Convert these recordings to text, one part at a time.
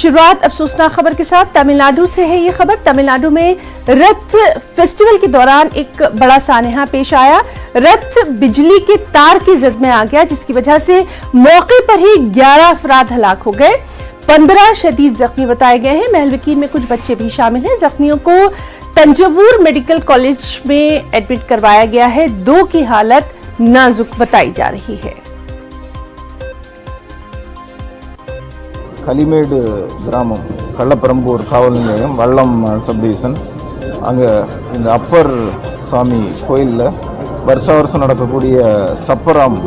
शुरुआत अफसोसनाक खबर के साथ तमिलनाडु से है। ये खबर तमिलनाडु में रथ फेस्टिवल के दौरान एक बड़ा सानहा पेश आया। रथ बिजली के तार की जद में आ गया, जिसकी वजह से मौके पर ही 11 अफराद हलाक हो गए, 15 शदीद जख्मी बताए गए हैं। महलविकीन में कुछ बच्चे भी शामिल हैं। जख्मियों को तंजवूर मेडिकल कॉलेज में एडमिट करवाया गया है। 2 की हालत नाजुक बताई जा रही है। கலிமேடு கிராமம், கள்ளப்பரம்பூர் காவல் நிலையம், வல்லம் சப்டிவிஷன். அங்கே இந்த அப்பர் சாமி கோயிலில் வருஷா வருஷம் நடக்கக்கூடிய சப்பரம்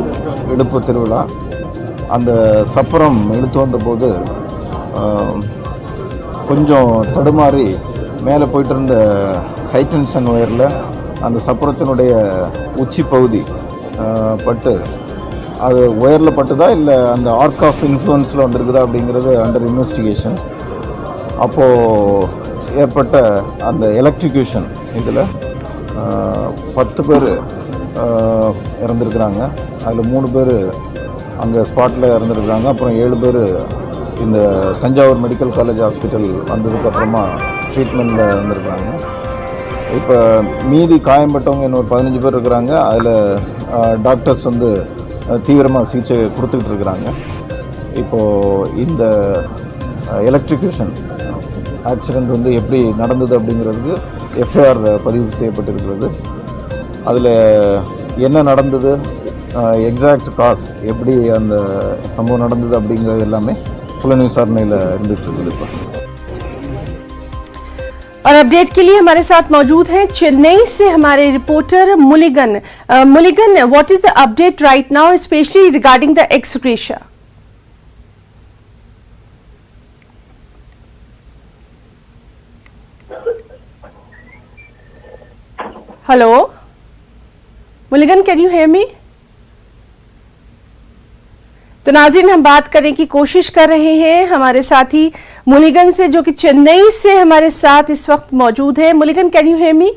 எடுப்பு திருவிழா. அந்த சப்பரம் எடுத்து வந்தபோது கொஞ்சம் தடுமாறி மேலே போயிட்டு இருந்த ஹைடென்ஷன் ஒயரில் அந்த சப்பரத்தினுடைய உச்சி பகுதி பட்டு அது ஒயரில் பட்டுதா இல்லை அந்த ஆர்க் ஆஃப் இன்ஃப்ளூயன்ஸில் வந்திருக்குதா அப்படிங்கிறது அண்டர் இன்வெஸ்டிகேஷன். அப்போது ஏற்பட்ட அந்த எலக்ட்ரிக்யூஷன் இதில் 10 பேர் இறந்துருக்குறாங்க. அதில் 3 பேர் அங்கே ஸ்பாட்டில் இறந்துருக்குறாங்க. அப்புறம் 7 பேர் இந்த தஞ்சாவூர் மெடிக்கல் காலேஜ் ஹாஸ்பிட்டல் வந்ததுக்கப்புறமா ட்ரீட்மெண்ட்டில் இருந்திருக்காங்க. இப்போ மீதி காயம்பட்டவங்க இன்னொரு 15 பேர் இருக்கிறாங்க. அதில் டாக்டர்ஸ் வந்து தீவிரமாக சிகிச்சை கொடுத்துக்கிட்டு இருக்கிறாங்க. இப்போது இந்த எலக்ட்ரிக்யூஷன் ஆக்சிடெண்ட் வந்து எப்படி நடந்தது அப்படிங்கிறதுக்கு எஃப்ஐஆர் பதிவு செய்யப்பட்டிருக்கிறது. அதில் என்ன நடந்தது, எக்ஸாக்ட் காஸ், எப்படி அந்த சம்பவம் நடந்தது அப்படிங்கிறது எல்லாமே புலன் விசாரணையில் இருந்துகிட்டு இருக்குது. இப்போ और अपडेट के लिए हमारे साथ मौजूद हैं चेन्नई से हमारे reporter Mulligan. Mulligan, what is the update right now, specially regarding the x gratia? Hello Mulligan, can you hear me? तो नाज़रीन, हम बात करने की कोशिश कर रहे हैं हमारे साथी मुलिगन से, जो कि चेन्नई से हमारे साथ इस वक्त मौजूद है। Mulligan, can you hear me?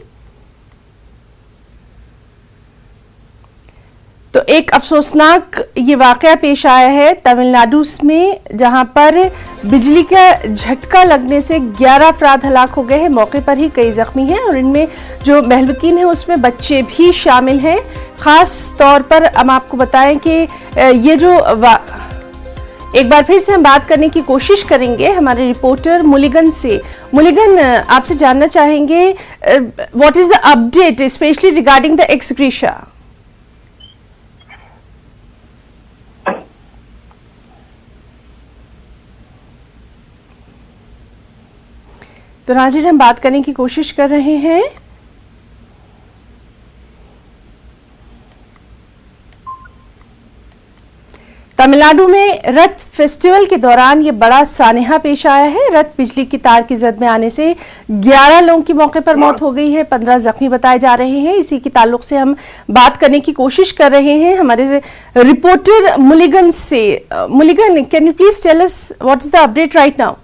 तो एक अफसोसनाक ये वाकया पेश आया है तमिलनाडु में, जहां पर बिजली का झटका लगने से 11 अफराद हलाक हो गए हैं। मौके पर ही कई जख्मी हैं और इनमें जो महलविकीन हैं उसमें बच्चे भी शामिल हैं। खास तौर पर हम आपको बताएं कि ये जो एक बार फिर से हम बात करने की कोशिश करेंगे हमारे रिपोर्टर मुलिगन से। मुलिगन, आपसे जानना चाहेंगे what is the update specially regarding the x gratia? तो नाज़रीन, हम बात करने की कोशिश कर रहे हैं। तमिलनाडु में रथ फेस्टिवल के दौरान ये बड़ा सानहा पेश आया है। रथ बिजली की तार की जद में आने से 11 लोगों की मौके पर मौत हो गई है, 15 जख्मी बताए जा रहे हैं। इसी के ताल्लुक से हम बात करने की कोशिश कर रहे हैं हमारे रिपोर्टर मुलिगन से। Mulligan, can you please tell us what is the update right now?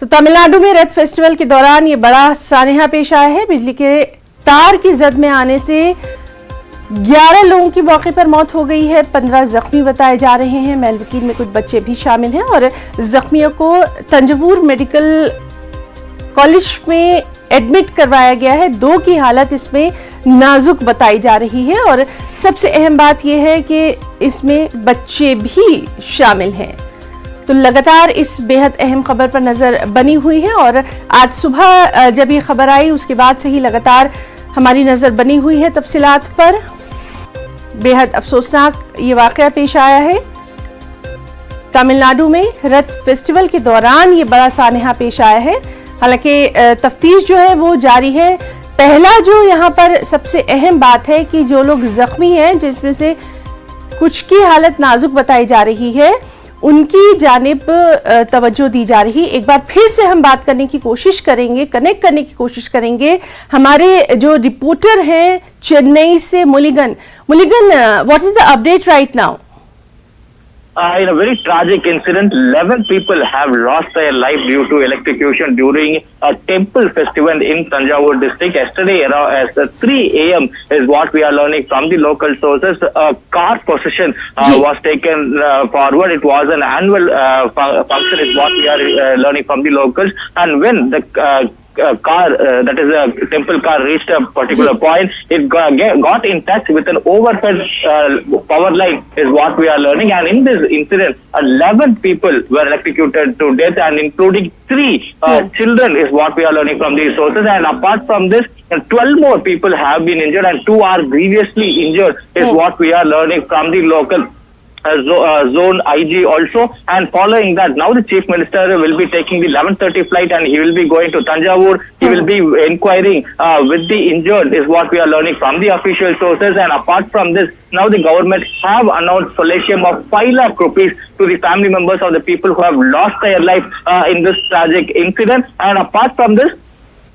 तो तमिलनाडु में रथ फेस्टिवल के दौरान ये बड़ा सानहा पेश आया है। बिजली के तार की जद में आने से 11 लोगों की मौके पर मौत हो गई है, 15 जख्मी बताए जा रहे हैं। महलविकीन में कुछ बच्चे भी शामिल हैं और जख्मियों को तंजवूर मेडिकल कॉलेज में एडमिट करवाया गया है। 2 की हालत इसमें नाजुक बताई जा रही है और सबसे अहम बात यह है कि इसमें बच्चे भी शामिल हैं। तो लगातार इस बेहद अहम खबर पर नजर बनी हुई है और आज सुबह जब ये खबर आई उसके बाद से ही लगातार हमारी नजर बनी हुई है तफसीलात पर। बेहद अफसोसनाक ये वाकया पेश आया है तमिलनाडु में। रथ फेस्टिवल के दौरान ये बड़ा सानहा पेश आया है। हालांकि तफ्तीश जो है वो जारी है। पहला जो यहाँ पर सबसे अहम बात है कि जो लोग जख्मी हैं, जिसमें से कुछ की हालत नाजुक बताई जा रही है, उनकी जानिब तवज्जो दी जा रही। एक बार फिर से हम बात करने की कोशिश करेंगे, कनेक्ट करने की कोशिश करेंगे हमारे जो रिपोर्टर हैं चेन्नई से Mulligan. Mulligan, what is the update right now? in a very tragic incident. 11 people have lost their life due to electrocution during a temple festival in Tanjavur district. Yesterday around 3 a.m. is what we are learning from the local sources. A car procession was taken forward. It was an annual function is what we are learning from the locals. And when the car, that is a temple car, reached a particular point, it got in touch with an overfed power line is what we are learning. And in this incident, 11 people were electrocuted to death, and including 3 children is what we are learning from these sources. And apart from this, 12 more people have been injured and 2 are grievously injured is what we are learning from the local zone IG also. And following that, now the Chief Minister will be taking the 11:30 flight and he will be going to Tanjavur. He will be inquiring with the injured is what we are learning from the official sources. And apart from this, now the government have announced solacium of 5 lakh rupees to the family members of the people who have lost their life in this tragic incident. And apart from this,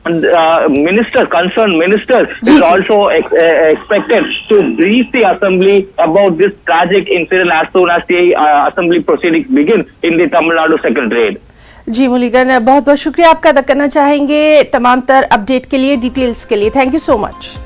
concerned minister is also expected to brief the assembly about this tragic incident as soon as the assembly proceedings begin in the Tamil Nadu Secretariat. जी मुरलीधरन, बहुत बहुत शुक्रिया आपका अदा करना चाहेंगे तमाम तर update के लिए, डिटेल्स के लिए। Thank you so much.